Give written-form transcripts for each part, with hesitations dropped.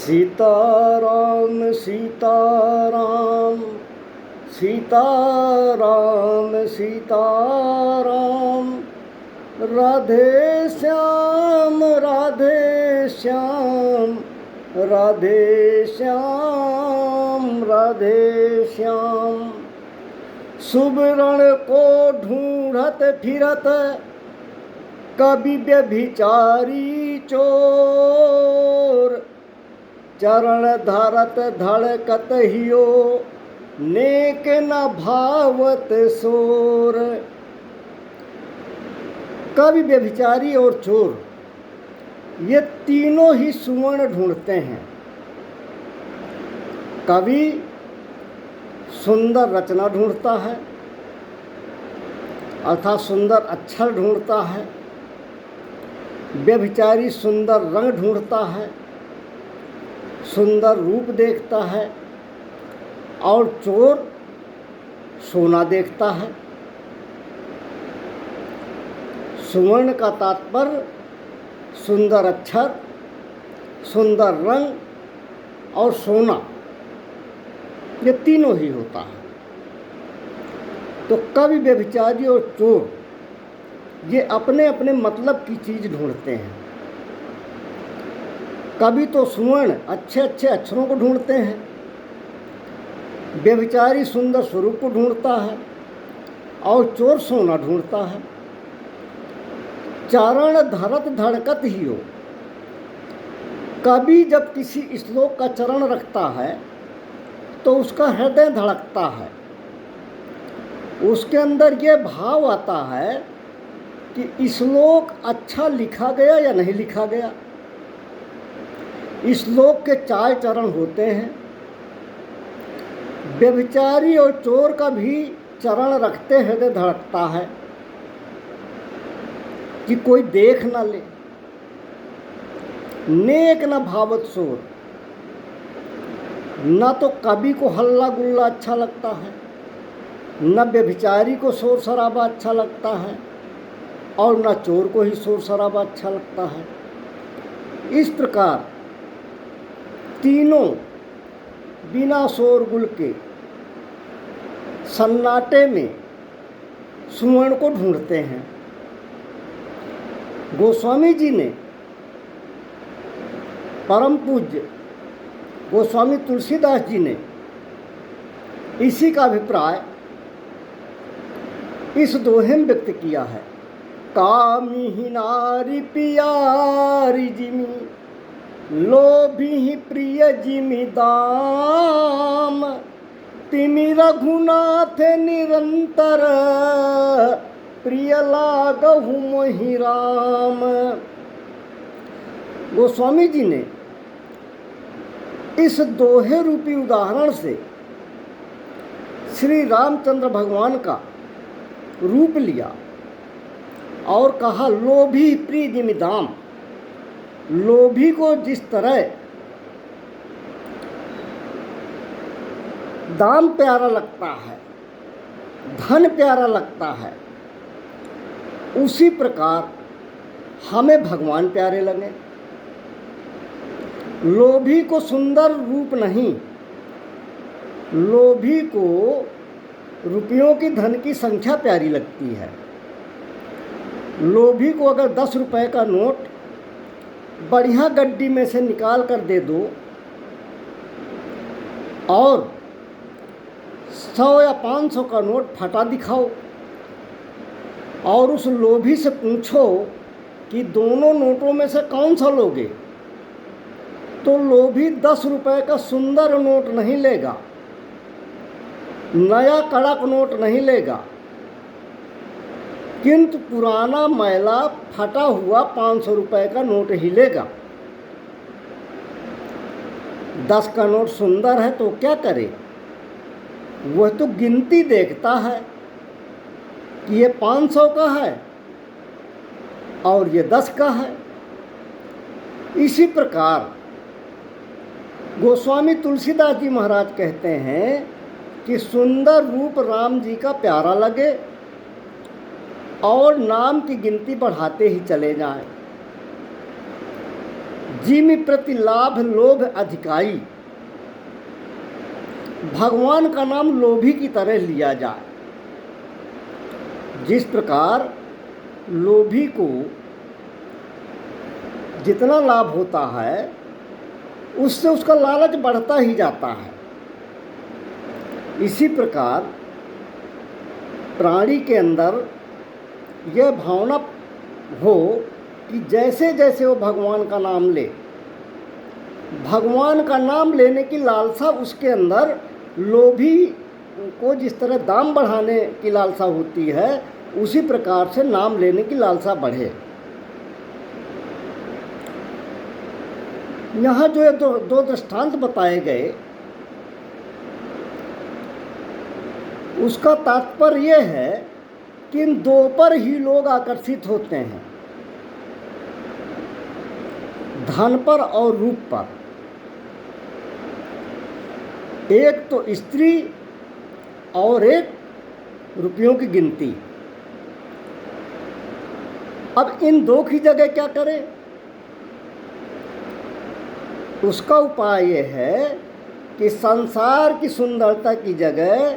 सीताराम सीताराम सीताराम सीताराम, राधे श्याम राधे श्याम, राधे श्याम राधे श्याम। सुबरण को ढूंढत फिरत कवि व्यभिचारी चोर, चरण धरत धड़कत हियो नेक न भावत सोर। कवि व्यभिचारी और चोर ये तीनों ही सुवर्ण ढूंढते हैं। कवि सुंदर रचना ढूंढता है अर्थात सुंदर अक्षर ढूंढता है, व्यभिचारी सुंदर रंग ढूंढता है, सुंदर रूप देखता है, और चोर सोना देखता है। सुवर्ण का तात्पर्य सुंदर अक्षर, सुंदर रंग और सोना, ये तीनों ही होता है। तो कवि व्यभिचारी और चोर ये अपने अपने मतलब की चीज़ ढूंढते हैं। कवि तो सुवर्ण अच्छे अच्छे अक्षरों को ढूंढते हैं, व्यभिचारी सुंदर स्वरूप को ढूंढता है, और चोर सोना ढूंढता है। चरण धरत धड़कत हियो, कवि जब किसी श्लोक का चरण रखता है तो उसका हृदय धड़कता है। उसके अंदर ये भाव आता है कि श्लोक अच्छा लिखा गया या नहीं लिखा गया। श्लोक के 4 चरण होते हैं। व्यभिचारी और चोर का भी चरण रखते हृदय धड़कता है कि कोई देख न ले। नेक न भावत सोर, न तो कवि को हल्ला गुल्ला अच्छा लगता है, न व्यभिचारी को शोर शराबा अच्छा लगता है, और न चोर को ही शोर शराबा अच्छा लगता है। इस प्रकार तीनों बिना शोरगुल के सन्नाटे में सुवर्ण को ढूंढते हैं। गोस्वामी जी ने, परम पूज्य गोस्वामी तुलसीदास जी ने इसी का अभिप्राय इस दोहे में व्यक्त किया है। कामी ही नारी पियारी जिमी, लोभी ही प्रिय जिमी दाम, तिमि रघुनाथ निरंतर, प्रिय लागहु मोहि राम। गोस्वामी जी ने इस दोहे रूपी उदाहरण से श्री रामचंद्र भगवान का रूप लिया और कहा लोभी प्रिय जिमि दाम। लोभी को जिस तरह दाम प्यारा लगता है, धन प्यारा लगता है, उसी प्रकार हमें भगवान प्यारे लगे। लोभी को सुंदर रूप नहीं, लोभी को रुपयों की धन की संख्या प्यारी लगती है। लोभी को अगर 10 रुपए का नोट बढ़िया गड्डी में से निकाल कर दे दो और 100 या 500 का नोट फटा दिखाओ और उस लोभी से पूछो कि दोनों नोटों में से कौन सा लोगे, तो लोभी 10 रुपए का सुंदर नोट नहीं लेगा, नया कड़क नोट नहीं लेगा, किंतु पुराना मैला फटा हुआ 500 रुपए का नोट ही लेगा। 10 का नोट सुंदर है तो क्या करे, वह तो गिनती देखता है कि ये 500 का है और ये 10 का है। इसी प्रकार गोस्वामी तुलसीदास जी महाराज कहते हैं कि सुंदर रूप राम जी का प्यारा लगे और नाम की गिनती बढ़ाते ही चले जाएं। जिमि प्रति लाभ लोभ अधिकाई, भगवान का नाम लोभी की तरह लिया जाए। जिस प्रकार लोभी को जितना लाभ होता है उससे उसका लालच बढ़ता ही जाता है, इसी प्रकार प्राणी के अंदर यह भावना हो कि जैसे जैसे वो भगवान का नाम ले, भगवान का नाम लेने की लालसा उसके अंदर लोभी को जिस तरह दाम बढ़ाने की लालसा होती है, उसी प्रकार से नाम लेने की लालसा बढ़े। यहाँ जो दो दृष्टांत बताए गए, उसका तात्पर्य यह है कि इन दो पर ही लोग आकर्षित होते हैं, धन पर और रूप पर। एक तो स्त्री और एक रुपयों की गिनती। अब इन दो की जगह क्या करें? उसका उपाय यह है कि संसार की सुंदरता की जगह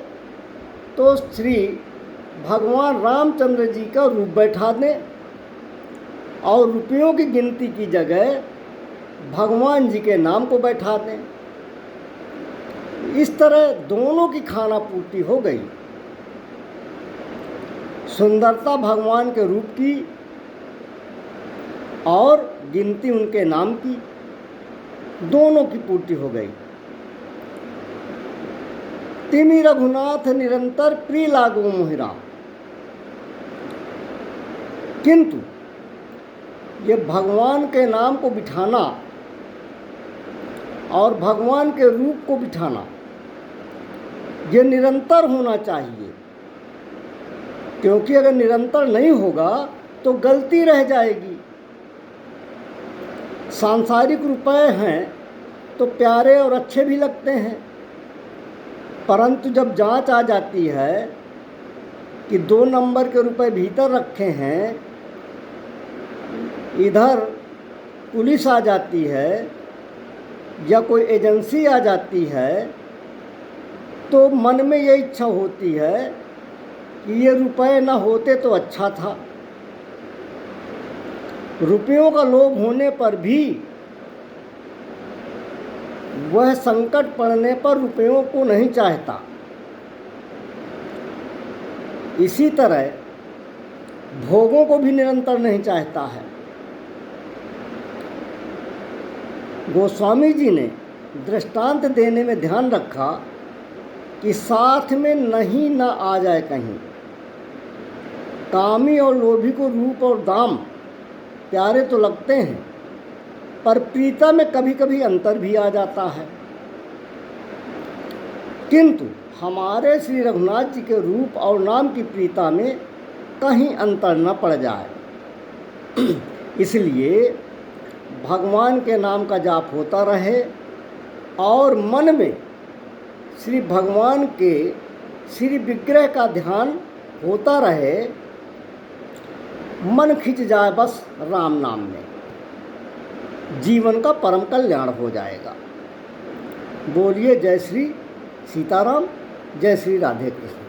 तो श्री भगवान रामचंद्र जी का रूप बैठा दें और रुपयों की गिनती की जगह भगवान जी के नाम को बैठा दें। इस तरह दोनों की खाना पूर्ति हो गई। सुंदरता भगवान के रूप की और गिनती उनके नाम की, दोनों की पूर्ति हो गई। तिमि रघुनाथ निरंतर प्रिय लागो मोहिरा। किंतु ये भगवान के नाम को बिठाना और भगवान के रूप को बिठाना ये निरंतर होना चाहिए, क्योंकि अगर निरंतर नहीं होगा तो गलती रह जाएगी। सांसारिक रुपए हैं तो प्यारे और अच्छे भी लगते हैं, परंतु जब जांच आ जाती है कि 2 नंबर के रुपए भीतर रखे हैं, इधर पुलिस आ जाती है या कोई एजेंसी आ जाती है, तो मन में ये इच्छा होती है कि ये रुपए ना होते तो अच्छा था। रुपयों का लोभ होने पर भी वह संकट पड़ने पर रुपयों को नहीं चाहता। इसी तरह भोगों को भी निरंतर नहीं चाहता है। गोस्वामी जी ने दृष्टांत देने में ध्यान रखा कि साथ में नहीं न आ जाए कहीं। कामी और लोभी को रूप और दाम प्यारे तो लगते हैं, पर प्रीता में कभी कभी अंतर भी आ जाता है। किंतु हमारे श्री रघुनाथ जी के रूप और नाम की प्रीता में कहीं अंतर न पड़ जाए। इसलिए भगवान के नाम का जाप होता रहे और मन में श्री भगवान के श्री विग्रह का ध्यान होता रहे। मन खिंच जाए बस राम नाम में, जीवन का परम कल्याण हो जाएगा। बोलिए जय श्री सीताराम, जय श्री राधे कृष्ण।